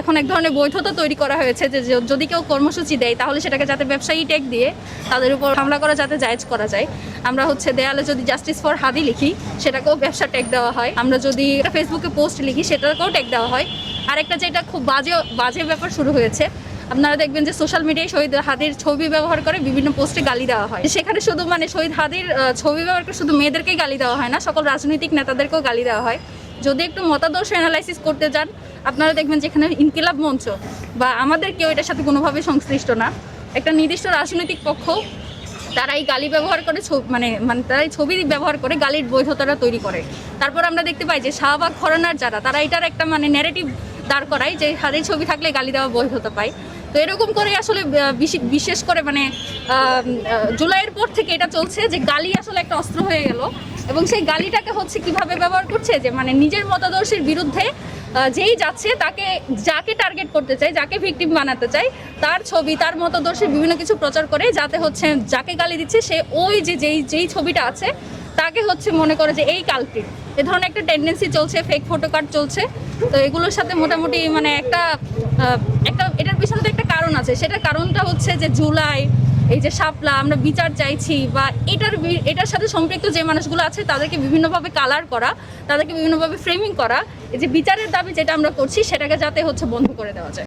এখন এক ধরনের বৈধতা তৈরি করা হয়েছে যে যদি কেউ কর্মসূচি দেয় তাহলে সেটাকে যাতে ব্যবসায়ী ট্যাগ দিয়ে তাদের উপর হামলা করা যাতে জায়েজ করা যায়। আমরা দেয়ালে যদি জাস্টিস ফর হাদি লিখি সেটাকেও ব্যবসা ট্যাগ দেওয়া হয়। আমরা যদি ফেসবুকে পোস্ট লিখি সেটাকেও ট্যাগ দেওয়া হয়। আরেকটা যেটা খুব বাজে ব্যাপার শুরু হয়েছে, আপনারা দেখবেন যে সোশ্যাল মিডিয়ায় শহীদ হাদির ছবি ব্যবহার করে বিভিন্ন পোস্টে গালি দেওয়া হয়। সেখানে শুধু শহীদ হাদির ছবি ব্যবহার করে শুধু মেয়েদেরকেই গালি দেওয়া হয় না, সকল রাজনৈতিক নেতাদেরকেও গালি দেওয়া হয়। যদি একটু মতাদর্শ অ্যানালাইসিস করতে যান আপনারা দেখবেন যে এখানে ইনকিলাব মঞ্চ বা আমাদের কেউ এটার সাথে কোনোভাবে সংশ্লিষ্ট না। একটা নির্দিষ্ট রাজনৈতিক পক্ষ তারা এই গালি ব্যবহার করে তারা এই ছবি ব্যবহার করে গালির বৈধতাটা তৈরি করে। তারপর আমরা দেখতে পাই যে শাহবাগ ঘরানার যারা তারা এটার একটা ন্যারেটিভ দাঁড় করায় যে হাদির ছবি থাকলে গালি দেওয়া বৈধতা পায়। তো এরকম করে আসলে বিশেষ করে জুলাইয়ের পর থেকে এটা চলছে যে গালি আসলে একটা অস্ত্র হয়ে গেল এবং সেই গালিটাকে কিভাবে ব্যবহার করছে যে নিজের মতাদর্শের বিরুদ্ধে যেই যাচ্ছে তাকে যাকে টার্গেট করতে চায়, যাকে ভিকটিম বানাতে চায়, তার ছবি তার মতাদর্শের বিভিন্ন কিছু প্রচার করে যাতে যাকে গালি দিচ্ছে সে ওই যেই ছবিটা আছে তাকে মনে করে যে এই কালপ্রিট। এ ধরনের একটা টেন্ডেন্সি চলছে, ফেক ফটো কার্ড চলছে। তো এগুলোর সাথে মোটামুটি একটা এটার পিছনে তো একটা কারণ আছে। সেটার কারণটা যে জুলাই এই যে শাপলা আমরা বিচার চাইছি বা এটার সাথে সম্পৃক্ত যে মানুষগুলো আছে তাদেরকে বিভিন্নভাবে কালার করা, তাদেরকে বিভিন্নভাবে ফ্রেমিং করা, এই যে বিচারের দাবি যেটা আমরা করছি সেটাকে যাতে বন্ধ করে দেওয়া যায়।